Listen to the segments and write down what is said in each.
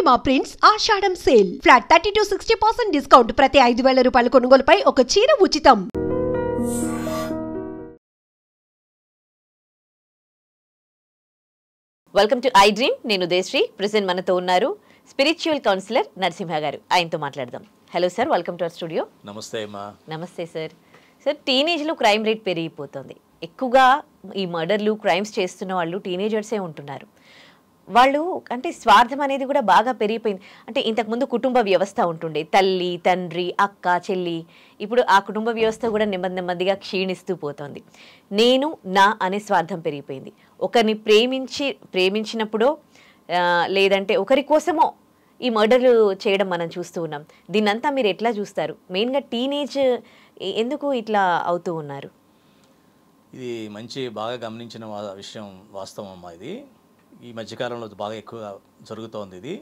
పూర్ణిమ prints ఆషాఢం sale flat 30-60% discount ప్రతి 5,000 రూపాయల కొనుగోలుపై ఒక చీర ఉచితం. Welcome to I dream. నేను ఉదయశ్రీ. ప్రెసెంట్ మనతో ఉన్నారు స్పిరిచువల్ కౌన్సిలర్ నరసింహ గారు. ఆయనతో మాట్లాడదాం. Hello sir, welcome to our studio. నమస్తే అమ్మా. నమస్తే సార్. సార్, టీనేజ్లో క్రైమ్ రేట్ పెరిగిపోతుంది. ఎక్కువగా ఈ మర్డర్లు, క్రైమ్స్ చేస్తున్న వాళ్ళు టీనేజర్సే ఉంటున్నారు. వాళ్ళు అంటే స్వార్థం అనేది కూడా బాగా పెరిగిపోయింది. అంటే ఇంతకుముందు కుటుంబ వ్యవస్థ ఉంటుండే, తల్లి, తండ్రి, అక్క, చెల్లి. ఇప్పుడు ఆ కుటుంబ వ్యవస్థ కూడా నెమ్మదిగా క్షీణిస్తూ పోతుంది. నేను, నా అనే స్వార్థం పెరిగిపోయింది. ఒకరిని ప్రేమించినప్పుడో లేదంటే ఒకరి కోసమో ఈ మర్డర్లు చేయడం మనం చూస్తూ ఉన్నాం. దీన్నంతా మీరు ఎట్లా చూస్తారు? మెయిన్గా టీనేజ్ ఎందుకు ఇట్లా అవుతూ ఉన్నారు? ఇది బాగా గమనించిన విషయం, వాస్తవం అమ్మా. ఇది ఈ మధ్యకాలంలో బాగా ఎక్కువగా జరుగుతోంది. ఇది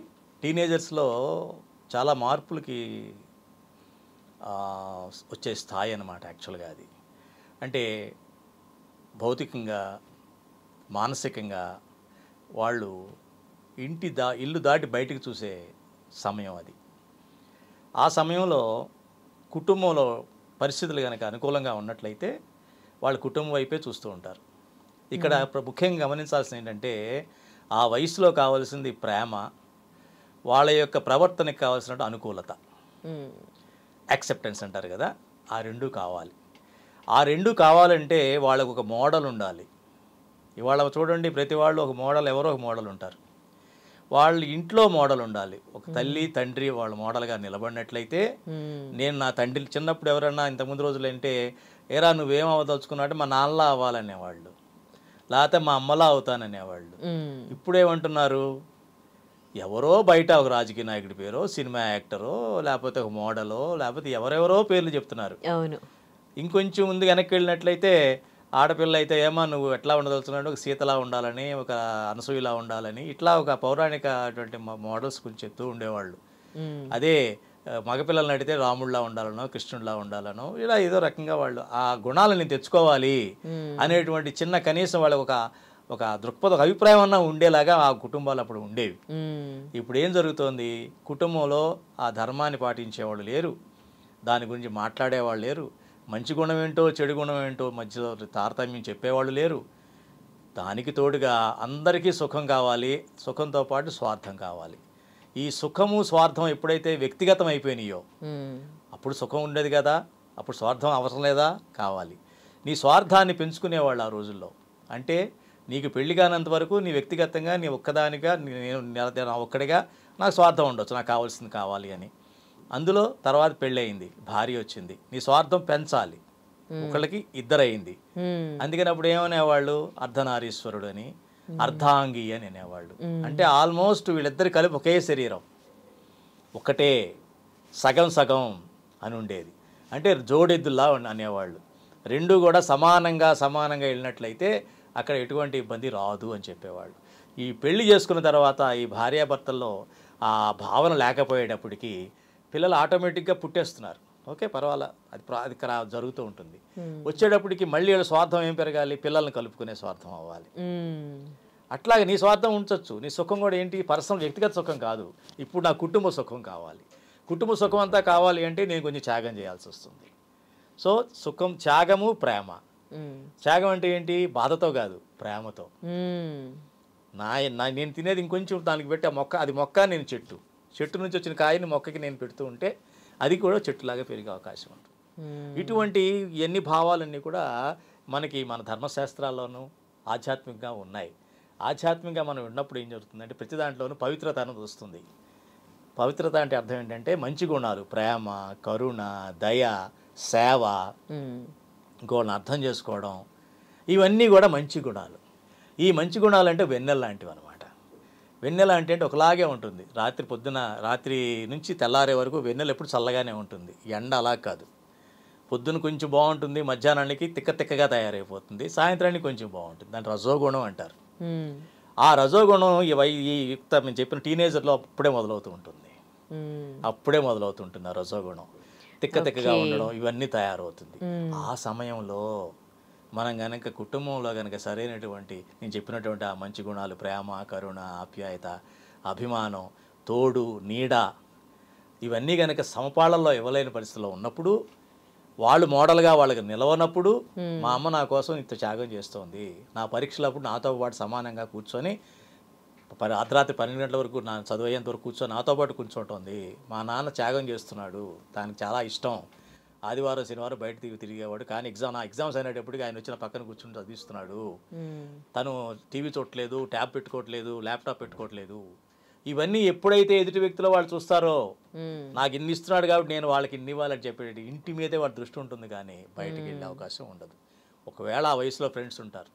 టీనేజర్స్లో చాలా మార్పులకి వచ్చే స్థాయి అన్నమాట. యాక్చువల్గా అది అంటే భౌతికంగా, మానసికంగా వాళ్ళు ఇల్లు దాటి బయటికి చూసే సమయం అది. ఆ సమయంలో కుటుంబంలో పరిస్థితులు కనుక అనుకూలంగా ఉన్నట్లయితే వాళ్ళు కుటుంబం వైపే చూస్తూ ఉంటారు. ఇక్కడ ముఖ్యంగా గమనించాల్సింది ఏంటంటే, ఆ వయసులో కావాల్సింది ప్రేమ, వాళ్ళ యొక్క ప్రవర్తనకి కావాల్సిన అనుకూలత, యాక్సెప్టెన్స్ అంటారు కదా, ఆ రెండు కావాలి. ఆ రెండు కావాలంటే వాళ్ళకు ఒక మోడల్ ఉండాలి. ఇవాళ చూడండి, ప్రతి వాళ్ళు ఒక మోడల్, ఎవరో ఒక మోడల్ ఉంటారు. వాళ్ళు ఇంట్లో మోడల్ ఉండాలి. ఒక తల్లి, తండ్రి వాళ్ళ మోడల్గా నిలబడినట్లయితే, నేను నా తండ్రి చిన్నప్పుడు ఎవరన్నా ఇంతకుముందు రోజులు అంటే, ఏరా నువ్వేం అవ్వదలుచుకున్నావంటే మా నాన్నలా అవ్వాలనేవాళ్ళు, లేకపోతే మా అమ్మలా అవుతాననేవాళ్ళు. ఇప్పుడేమంటున్నారు, ఎవరో బయట ఒక రాజకీయ నాయకుడి పేరో, సినిమా యాక్టరో, లేకపోతే ఒక మోడలో, లేకపోతే ఎవరెవరో పేర్లు చెప్తున్నారు. ఇంకొంచెం ముందు వెనక్కి వెళ్ళినట్లయితే, ఆడపిల్ల అయితే ఏమో నువ్వు ఎట్లా ఉండదలుచున్నాడు, ఒక సీతలా ఉండాలని, ఒక అనసూయలా ఉండాలని, ఇట్లా ఒక పౌరాణిక అటువంటి మోడల్స్ గురించి చెప్తూ ఉండేవాళ్ళు. అదే మగపిల్లల్ని అడిగితే రాముడిలా ఉండాలనో, కృష్ణుడిలా ఉండాలనో, ఇలా ఏదో రకంగా వాళ్ళు ఆ గుణాలని తెచ్చుకోవాలి అనేటువంటి చిన్న కనీసం వాళ్ళకి ఒక దృక్పథ, ఒక అభిప్రాయం అన్నా ఉండేలాగా ఆ కుటుంబాలు అప్పుడు ఉండేవి. ఇప్పుడు ఏం జరుగుతోంది, కుటుంబంలో ఆ ధర్మాన్ని పాటించేవాళ్ళు లేరు, దాని గురించి మాట్లాడేవాళ్ళు లేరు, మంచి గుణం ఏంటో చెడు గుణం ఏంటో మధ్యలో తారతమ్యం చెప్పేవాళ్ళు లేరు. దానికి తోడుగా అందరికీ సుఖం కావాలి, సుఖంతో పాటు స్వార్థం కావాలి. ఈ సుఖము స్వార్థం ఎప్పుడైతే వ్యక్తిగతం అయిపోయినాయో, అప్పుడు సుఖం ఉండేది కదా, అప్పుడు స్వార్థం అవసరం లేదా, కావాలి. నీ స్వార్థాన్ని పెంచుకునేవాళ్ళు ఆ రోజుల్లో. అంటే నీకు పెళ్లి కానంత వరకు నీ వ్యక్తిగతంగా, నీ ఒక్కదానిగా, నేను ఒక్కడిగా నాకు స్వార్థం ఉండొచ్చు, నాకు కావాల్సింది కావాలి అని. అందులో తర్వాత పెళ్ళయింది, భార్య వచ్చింది, నీ స్వార్థం పెంచాలి, ఒకళ్ళకి ఇద్దరయింది. అందుకని అప్పుడు ఏమనేవాళ్ళు, అర్ధనారీశ్వరుడు అని, అర్ధాంగి అని అనేవాళ్ళు. అంటే ఆల్మోస్ట్ వీళ్ళిద్దరు కలిపి ఒకే శరీరం, ఒకటే, సగం సగం అని ఉండేది. అంటే జోడెద్దుల్లా అనేవాళ్ళు. రెండు కూడా సమానంగా వెళ్ళినట్లయితే అక్కడ ఎటువంటి ఇబ్బంది రాదు అని చెప్పేవాళ్ళు. ఈ పెళ్లి చేసుకున్న తర్వాత ఈ భార్యాభర్తల్లో ఆ భావన లేకపోయేటప్పటికీ పిల్లలు ఆటోమేటిక్గా పుట్టేస్తున్నారు. ఓకే, పర్వాలా, అది జరుగుతూ ఉంటుంది. వచ్చేటప్పటికి మళ్ళీ వీళ్ళ స్వార్థం ఏం పెరగాలి, పిల్లల్ని కలుపుకునే స్వార్థం అవ్వాలి. అట్లాగే నీ స్వార్థం ఉంచవచ్చు, నీ సుఖం కూడా ఏంటి, పర్సనల్ వ్యక్తిగత సుఖం కాదు, ఇప్పుడు నా కుటుంబ సుఖం కావాలి. కుటుంబ సుఖం అంతా కావాలి అంటే నేను కొంచెం త్యాగం చేయాల్సి వస్తుంది. సో సుఖం, త్యాగము, ప్రేమ. త్యాగం అంటే ఏంటి, బాధతో కాదు, ప్రేమతో. నేను తినేది ఇంకొంచెం దానికి పెట్టి ఆ మొక్క, అది మొక్క, నేను చెట్టు నుంచి వచ్చిన కాయని మొక్కకి నేను పెడుతూ ఉంటే అది కూడా చెట్టులాగా పెరిగే అవకాశం ఉంటుంది. ఇటువంటి ఎన్ని భావాలన్నీ కూడా మనకి మన ధర్మశాస్త్రాల్లోనూ ఆధ్యాత్మికంగా ఉన్నాయి. ఆధ్యాత్మికంగా మనం ఉన్నప్పుడు ఏం జరుగుతుందంటే, ప్రతి దాంట్లోనూ పవిత్రత అనేది వస్తుంది. పవిత్రత అంటే అర్థం ఏంటంటే మంచి గుణాలు, ప్రేమ, కరుణ, దయ, సేవ, ఇంకోళ్ళని అర్థం చేసుకోవడం, ఇవన్నీ కూడా మంచి గుణాలు. ఈ మంచి గుణాలు అంటే వెన్నెల లాంటివి అనమాట. వెన్నెల అంటే ఒకలాగే ఉంటుంది, రాత్రి నుంచి తెల్లారే వరకు వెన్నెల ఎప్పుడు చల్లగానే ఉంటుంది. ఎండ అలా కాదు, పొద్దున కొంచెం బాగుంటుంది, మధ్యాహ్నానికి తిక్కగా తయారైపోతుంది, సాయంత్రానికి కొంచెం బాగుంటుంది. దాన్ని రజోగుణం అంటారు. ఆ రజోగుణం ఈ యుక్త మేము చెప్పిన టీనేజర్లో అప్పుడే మొదలవుతూ ఉంటుంది. ఆ రజోగుణం తిక్కగా ఉండడం, ఇవన్నీ తయారవుతుంది. ఆ సమయంలో మనం కనుక కుటుంబంలో కనుక సరైనటువంటి నేను చెప్పినటువంటి ఆ మంచి గుణాలు, ప్రేమ, కరుణ, ఆప్యాయత, అభిమానం, తోడు, నీడ ఇవన్నీ కనుక సమపాళల్లో ఇవ్వలేని పరిస్థితిలో ఉన్నప్పుడు, వాళ్ళు మోడల్గా వాళ్ళకి నిలవనప్పుడు, మా అమ్మ నా కోసం ఇంత త్యాగం చేస్తోంది, నా పరీక్షలప్పుడు నాతో పాటు సమానంగా కూర్చొని అర్ధరాత్రి 12 గంటల వరకు నా చదువు అయ్యేంత వరకు కూర్చొని నాతో పాటు కూర్చోంటుంది, మా నాన్న త్యాగం చేస్తున్నాడు, దానికి చాలా ఇష్టం, ఆదివారం శనివారం బయట తిరిగేవాడు, కానీ ఎగ్జామ్స్ అయినప్పటికీ ఆయన వచ్చిన పక్కన కూర్చుని చదివిస్తున్నాడు, తను టీవీ చూడట్లేదు, ట్యాబ్ పెట్టుకోవట్లేదు, ల్యాప్టాప్ పెట్టుకోవట్లేదు. ఇవన్నీ ఎప్పుడైతే ఎదుటి వ్యక్తిలో వాళ్ళు చూస్తారో, నాకు ఇన్ని ఇస్తున్నాడు కాబట్టి నేను వాళ్ళకి ఇన్ని ఇవ్వాలని చెప్పేది ఇంటి మీదే వాళ్ళ దృష్టి ఉంటుంది, కానీ బయటకు వెళ్ళే అవకాశం ఉండదు. ఒకవేళ ఆ వయసులో ఫ్రెండ్స్ ఉంటారు,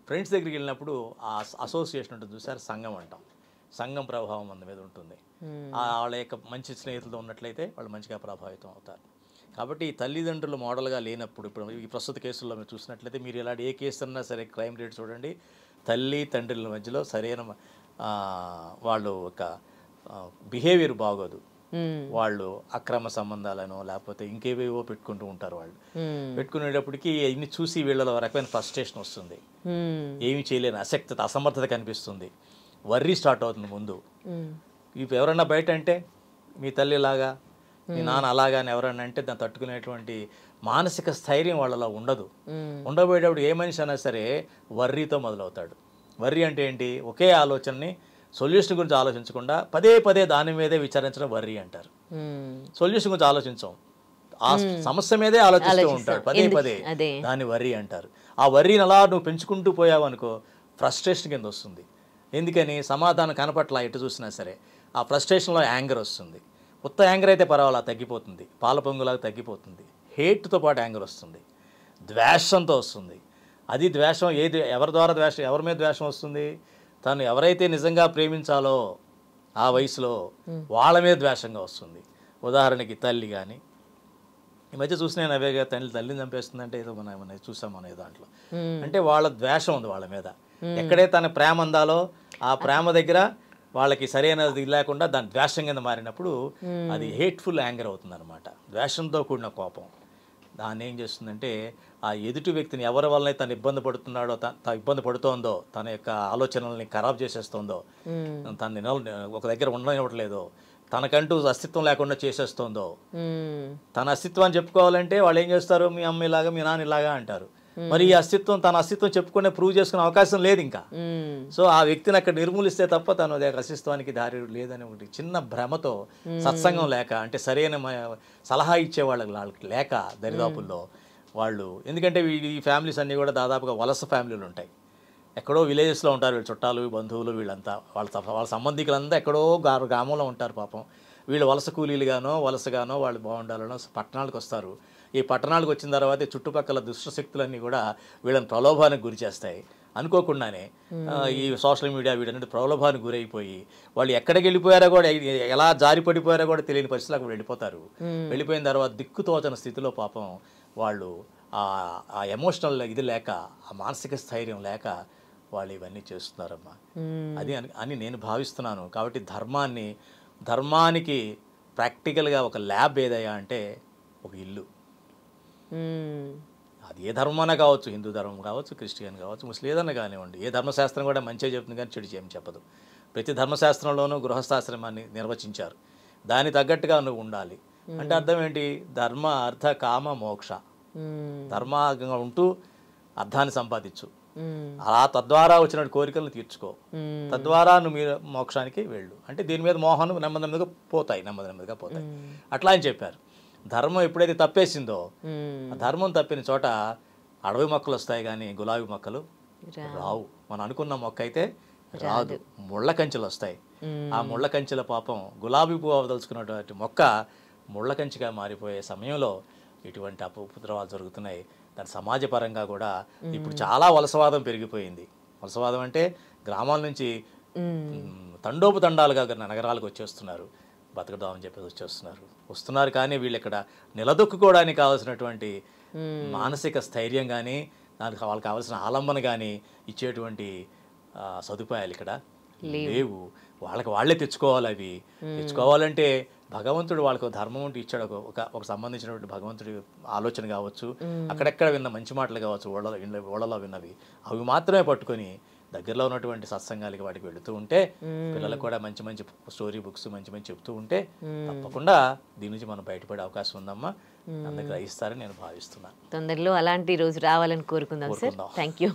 ఫ్రెండ్స్ దగ్గరికి వెళ్ళినప్పుడు ఆ అసోసియేషన్ ఉంటుంది చూసారు, సంఘం అంటాం, సంఘం ప్రభావం మన మీద ఉంటుంది. వాళ్ళ యొక్క మంచి స్నేహితులతో ఉన్నట్లయితే వాళ్ళు మంచిగా ప్రభావితం అవుతారు. కాబట్టి ఈ తల్లిదండ్రులు మోడల్గా లేనప్పుడు, ఇప్పుడు ఈ ప్రస్తుత కేసుల్లో మీరు చూసినట్లయితే, మీరు ఇలాంటి ఏ కేసు అన్నా సరే క్రైమ్ రేట్ చూడండి, తల్లి తండ్రుల మధ్యలో సరైన వాళ్ళు ఒక బిహేవియర్ బాగోదు, వాళ్ళు అక్రమ సంబంధాలను లేకపోతే ఇంకేవేవో పెట్టుకుంటూ ఉంటారు. వాళ్ళు పెట్టుకునేటప్పటికి ఇన్ని చూసి వీళ్ళలో రకమైన ఫ్రస్ట్రేషన్ వస్తుంది, ఏమీ చేయలేని అశక్తత, అసమర్థత కనిపిస్తుంది, వర్రీ స్టార్ట్ అవుతుంది ముందు. ఇప్పుడు ఎవరన్నా బయట అంటే మీ తల్లి లాగా, మీ నాన్న అలాగా అని ఎవరన్నా అంటే దాన్ని తట్టుకునేటువంటి మానసిక స్థైర్యం వాళ్ళలో ఉండదు. ఉండబోయేటప్పుడు ఏ మనిషి అయినా సరే వర్రీతో మొదలవుతాడు. వర్రీ అంటే ఏంటి? ఒకే ఆలోచనని సొల్యూషన్ గురించి ఆలోచించకుండా పదే పదే దాని మీదే విచారించడం వర్రీ అంటారు. సొల్యూషన్ గురించి ఆలోచించాం, ఆ సమస్య మీదే ఆలోచిస్తూ ఉంటాడు పదే పదే, దాన్ని వర్రీ అంటారు. ఆ వర్రీని అలా నువ్వు పెంచుకుంటూ పోయావు అనుకో, ఫ్రస్ట్రేషన్ కింద వస్తుంది. ఎందుకని? సమాధానం కనపట్ల ఎటు చూసినా సరే ఆ ఫ్రస్ట్రేషన్లో యాంగర్ వస్తుంది. ఉత్త యాంగర్ అయితే పర్వాలా తగ్గిపోతుంది, పాల పొంగులాగా తగ్గిపోతుంది. హేట్తో పాటు యాంగర్ వస్తుంది, ద్వేషంతో వస్తుంది. అది ద్వేషం ఎవరి ద్వారా ద్వేషం, ఎవరి మీద ద్వేషం వస్తుంది? తను ఎవరైతే నిజంగా ప్రేమించాలో ఆ వయసులో వాళ్ళ మీద ద్వేషంగా వస్తుంది. ఉదాహరణకి తల్లి కానీ, ఈ మధ్య చూసిన అవేగా తల్లిని చంపేస్తుందంటే ఏదో మనం చూసాం అనే దాంట్లో, అంటే వాళ్ళ ద్వేషం ఉంది వాళ్ళ మీద. ఎక్కడే తన ప్రేమ అందాలో ఆ ప్రేమ దగ్గర వాళ్ళకి సరైనది లేకుండా దాని ద్వేషం కింద మారినప్పుడు అది హేట్ఫుల్ యాంగర్ అవుతుంది అనమాట, ద్వేషంతో కూడిన కోపం. దాన్ని ఏం చేస్తుందంటే ఆ ఎదుటి వ్యక్తిని ఎవరి వల్ల తను ఇబ్బంది పడుతున్నాడో, ఇబ్బంది పడుతోందో, తన యొక్క ఆలోచనల్ని ఖరాబ్ చేసేస్తుందో, తను ఒక దగ్గర ఉండనివ్వట్లేదో, తనకంటూ అస్తిత్వం లేకుండా చేసేస్తుందో, తన అస్తిత్వాన్ని చెప్పుకోవాలంటే వాళ్ళు ఏం చేస్తారు? మీ అమ్మ ఇలాగా, మీ నాన్న ఇలాగా అంటారు. మరి ఈ అస్తిత్వం, తన అస్తిత్వం చెప్పుకునే ప్రూవ్ చేసుకునే అవకాశం లేదు ఇంకా. సో ఆ వ్యక్తిని అక్కడ నిర్మూలిస్తే తప్ప తను అస్తిత్వానికి దారి లేదని ఒకటి చిన్న భ్రమతో, సత్సంగం లేక, అంటే సరైన సలహా ఇచ్చే వాళ్ళకి లేక దరిదాపుల్లో వాళ్ళు, ఎందుకంటే ఈ ఫ్యామిలీస్ అన్నీ కూడా దాదాపుగా వలస ఫ్యామిలీలు ఉంటాయి. ఎక్కడో విలేజెస్లో ఉంటారు వీళ్ళ చుట్టాలు, బంధువులు, వీళ్ళంతా వాళ్ళ సంబంధికులంతా ఎక్కడో గ్రామంలో ఉంటారు పాపం. వీళ్ళు వలస కూలీలుగానో వలసగానో వాళ్ళు బాగుండాలనో పట్టణాలకు వస్తారు. ఈ పట్టణాలకు వచ్చిన తర్వాత చుట్టుపక్కల దుష్టశక్తులన్నీ కూడా వీళ్ళని ప్రలోభానికి గురి చేస్తాయి. అనుకోకుండానే ఈ సోషల్ మీడియా వీటన్నిటి ప్రలోభానికి గురైపోయి వాళ్ళు ఎక్కడికి వెళ్ళిపోయారో కూడా, ఎలా జారి పడిపోయారో కూడా తెలియని పరిస్థితులకు వెళ్ళిపోతారు. వెళ్ళిపోయిన తర్వాత దిక్కుతోచని స్థితిలో పాపం వాళ్ళు ఆ ఎమోషనల్ ఇది లేక, ఆ మానసిక స్థైర్యం లేక వాళ్ళు ఇవన్నీ చేస్తున్నారమ్మా. అది అని నేను భావిస్తున్నాను. కాబట్టి ధర్మానికి ప్రాక్టికల్గా ఒక ల్యాబ్ ఏదయ్యా అంటే ఒక ఇల్లు. అది ఏ ధర్మమైనా కావచ్చు, హిందూ ధర్మం కావచ్చు, క్రిస్టియన్ కావచ్చు, ముస్లిం ఏదన్నా కానివ్వండి. ఏ ధర్మశాస్త్రం కూడా మంచిగా చెప్తుంది కానీ చెడు ఏం చెప్పదు. ప్రతి ధర్మశాస్త్రంలోనూ గృహస్థాశ్రమాన్ని నిర్వచించారు. దానికి తగ్గట్టుగా నువ్వు ఉండాలి. అంటే అర్థం ఏంటి? ధర్మ, అర్థ, కామ, మోక్ష. ధర్మంగా ఉంటూ అర్థాన్ని సంపాదించు, అలా తద్వారా వచ్చిన కోరికలను తీర్చుకో, తద్వారా నువ్వు మీరు మోక్షానికి వెళ్ళు. అంటే దీని మీద మోహనం నెమ్మదిగా పోతాయి. అట్లా అని చెప్పారు. ధర్మం ఎప్పుడైతే తప్పేసిందో, ధర్మం తప్పిన చోట అడవి మొక్కలు వస్తాయి కానీ గులాబీ మొక్కలు రావు. మనం అనుకున్న మొక్క అయితే రాదు, ముళ్ళ కంచెలు వస్తాయి. ఆ ముళ్ళ కంచెల పాపం గులాబీ పువ్వు అవదలుచుకున్నటువంటి మొక్క ముళ్ళ కంచిగా మారిపోయే సమయంలో ఇటువంటి ఉపద్రవాలు జరుగుతున్నాయి. దాని సమాజపరంగా కూడా ఇప్పుడు చాలా వలసవాదం పెరిగిపోయింది. వలసవాదం అంటే గ్రామాల నుంచి తండోపతండాలుగా నగరాలకు వచ్చేస్తున్నారు, బతకదామని చెప్పేసి వస్తున్నారు. కానీ వీళ్ళు ఇక్కడ నిలదొక్కుకోవడానికి కావాల్సినటువంటి మానసిక స్థైర్యం కానీ, దానికి వాళ్ళకి కావాల్సిన ఆలంబన కానీ ఇచ్చేటువంటి సదుపాయాలు ఇక్కడ లేవు. వాళ్ళే తెచ్చుకోవాలి. అవి తెచ్చుకోవాలంటే భగవంతుడు వాళ్ళకు ధర్మం ఉంటూ ఇచ్చాడు. ఒక సంబంధించినటువంటి భగవంతుడి ఆలోచన కావచ్చు, అక్కడెక్కడ విన్న మంచి మాటలు కావచ్చు, ఓళ్ళలో విన్నవి, అవి మాత్రమే పట్టుకొని దగ్గరలో ఉన్నటువంటి సత్సంగాలకి వాటికి వెళుతూ ఉంటే పిల్లలకు కూడా మంచి మంచి స్టోరీ బుక్స్ మంచి మంచి చెప్తూ ఉంటే తప్పకుండా దీని నుంచి మనం బయటపడే అవకాశం ఉందమ్మా. అందరికి గ్రహిస్తారని నేను భావిస్తున్నాను. తొందరలో అలాంటి రోజు రావాలని కోరుకుందాం సార్. Thank you.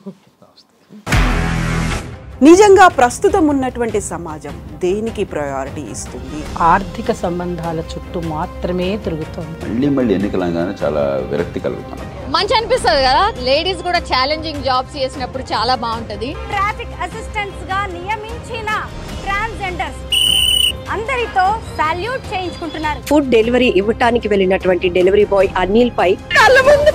నిజంగా ప్రస్తుతం ఉన్నటువంటి సమాజం దేనికి ప్రయారిటీ ఇస్తుంది? ఆర్థిక సంబంధాల చుట్టూ మాత్రమే తిరుగుతుంది. మళ్ళీ ఎన్నికలంగానే చాలా విరక్తి కలుగుతున్నాం. మంచి అనిపిస్తుంది కదా, లేడీస్ కూడా ఛాలెంజింగ్ జాబ్స్ చేసినప్పుడు చాలా బాగుంటది. ట్రాఫిక్ అసిస్టెంట్స్ గా నియమించిన ట్రాన్స్జెండర్స్ అందరితో సాల్యూట్ చేయించుకుంటున్నారు. ఫుడ్ డెలివరీ ఇవ్వటానికి వెళ్ళినటువంటి డెలివరీ బాయ్ అనిల్ పై కళ్ళ ముందు